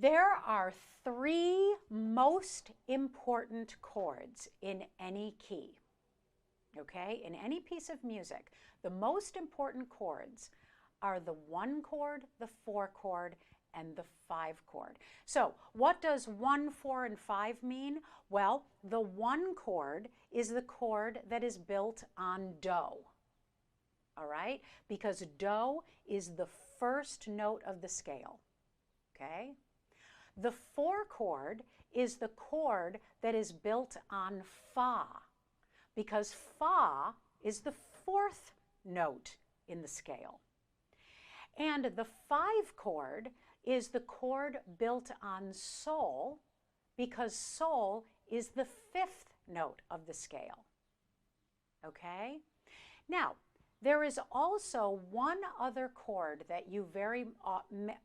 There are three most important chords in any key, okay? In any piece of music, the most important chords are the 1 chord, the 4 chord, and the 5 chord. So what does 1, 4, and 5 mean? Well, the 1 chord is the chord that is built on do, all right? Because do is the first note of the scale, okay? The 4 chord is the chord that is built on fa, because fa is the 4th note in the scale. And the 5 chord is the chord built on sol, because sol is the 5th note of the scale, okay? Now, there is also one other chord that you very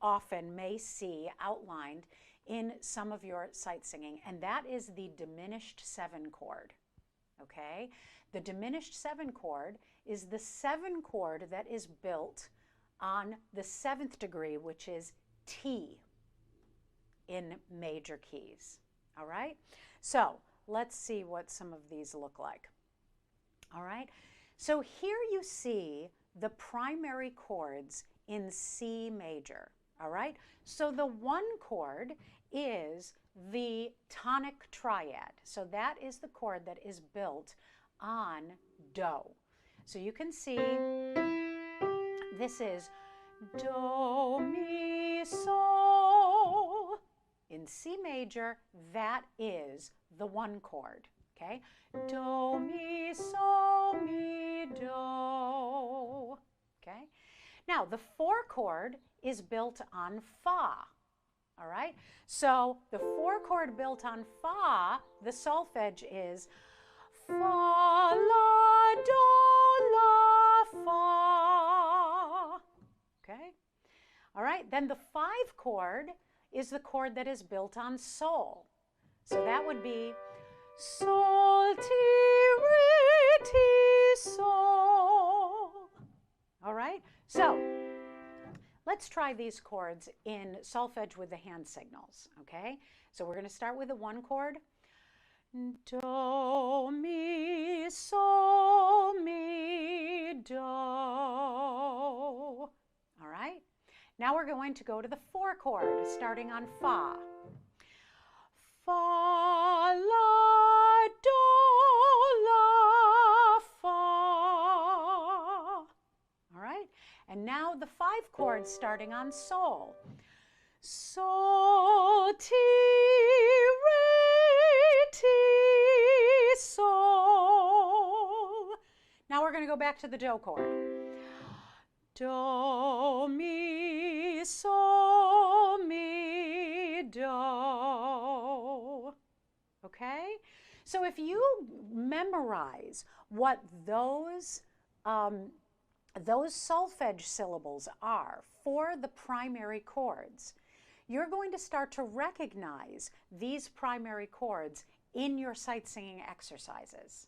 often may see outlined in some of your sight singing, and that is the diminished 7 chord, okay? The diminished 7 chord is the 7 chord that is built on the 7th degree, which is T in major keys, all right? So let's see what some of these look like, all right? So here you see the primary chords in C major, all right? So the 1 chord is the tonic triad. So that is the chord that is built on do. So you can see this is do, mi, sol. In C major, that is the 1 chord, okay? Do, mi, sol, mi, do, okay? Now, the 4 chord is built on fa, all right? So the 4 chord built on fa, the solfeggio is fa, la, do, la, fa, okay? All right, then the 5 chord is the chord that is built on sol. So that would be sol, ti, re, ti, sol. All right, so let's try these chords in solfege with the hand signals, okay? So we're going to start with the 1 chord. Do, mi, sol, mi, do. All right? Now we're going to go to the 4 chord, starting on fa. Fa, la, do, la, fa. All right? And now the 5 chords starting on sol. Sol, ti, re, ti, sol. Now we're going to go back to the do chord. Do, mi, sol, mi, do. Okay? So if you memorize what those solfege syllables are for the primary chords, you're going to start to recognize these primary chords in your sight singing exercises.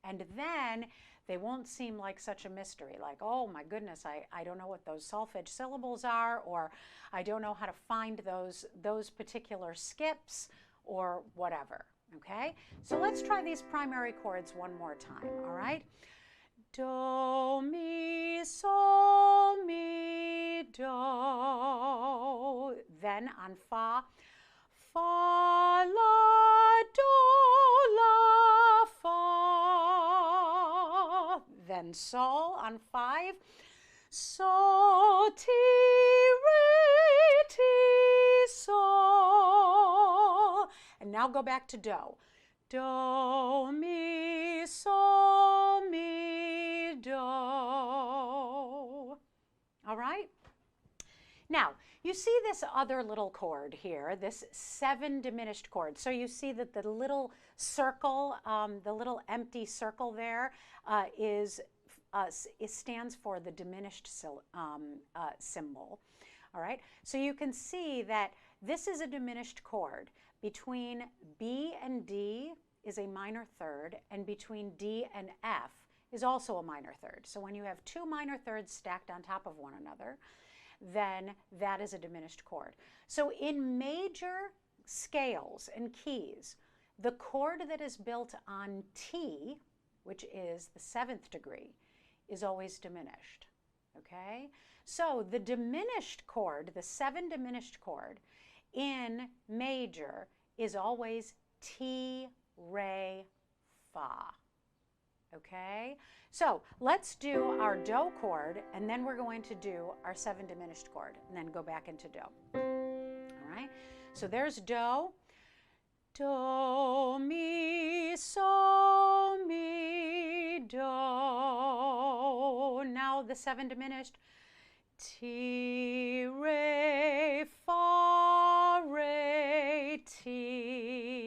And then they won't seem like such a mystery, like, oh my goodness, I don't know what those solfege syllables are, or I don't know how to find those particular skips, or whatever, okay? So let's try these primary chords one more time, all right? Do, mi, sol, mi, do. Then on fa, fa, la, do, la, fa. Then sol on 5, sol, ti, re, ti, sol. And now go back to do. Do, mi, sol, mi, do. All right? Now, you see this other little chord here, this 7 diminished chord. So you see that the little circle, the little empty circle there it stands for the diminished symbol. All right? So you can see that this is a diminished chord. Between B and D is a minor third, and between D and F is also a minor third. So when you have 2 minor thirds stacked on top of one another, then that is a diminished chord. So in major scales and keys, the chord that is built on T, which is the 7th degree, is always diminished, okay? So the diminished chord, the 7 diminished chord in major is always T, Re, Fa, okay? So let's do our Do chord, and then we're going to do our 7 diminished chord, and then go back into Do. All right? So there's Do. Do, mi, sol, mi, do. Now the 7 diminished. Ti, re, fa, re, ti.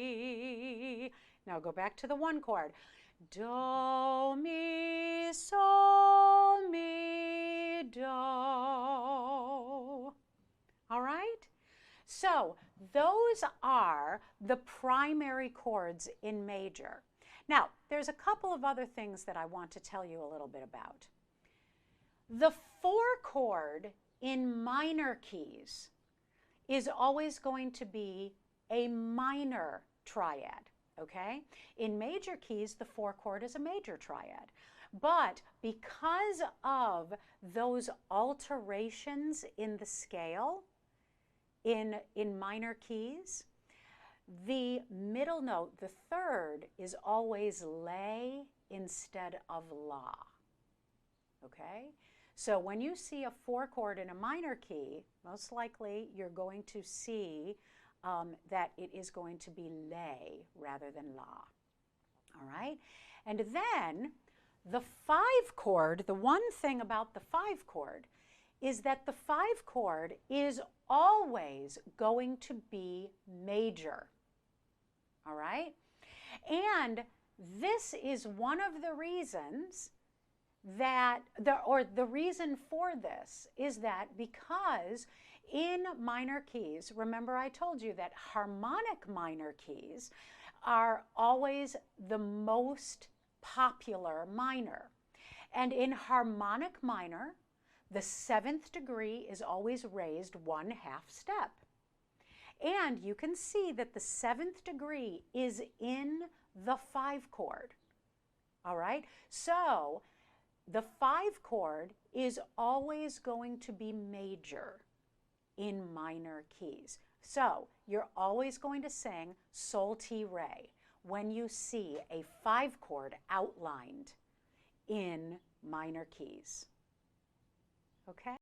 Now go back to the 1 chord. Do, mi, sol, mi, do. All right? So those are the primary chords in major. Now, there's a couple of other things that I want to tell you a little bit about. The 4 chord in minor keys is always going to be a minor triad, okay? In major keys, the 4 chord is a major triad. But because of those alterations in the scale, in minor keys, the middle note, the 3rd, is always lay instead of la, okay? So when you see a 4 chord in a minor key, most likely you're going to see that it is going to be lay rather than la, all right? And then the 5 chord, the one thing about the 5 chord is that the 5 chord is always going to be major, all right? And this is one of the reasons that, the reason for this is that because in minor keys, remember I told you that harmonic minor keys are always the most popular minor. And in harmonic minor, the 7th degree is always raised 1/2 step. And you can see that the 7th degree is in the 5 chord. All right? So the 5 chord is always going to be major in minor keys. So you're always going to sing sol, ti, re when you see a 5 chord outlined in minor keys. Okay?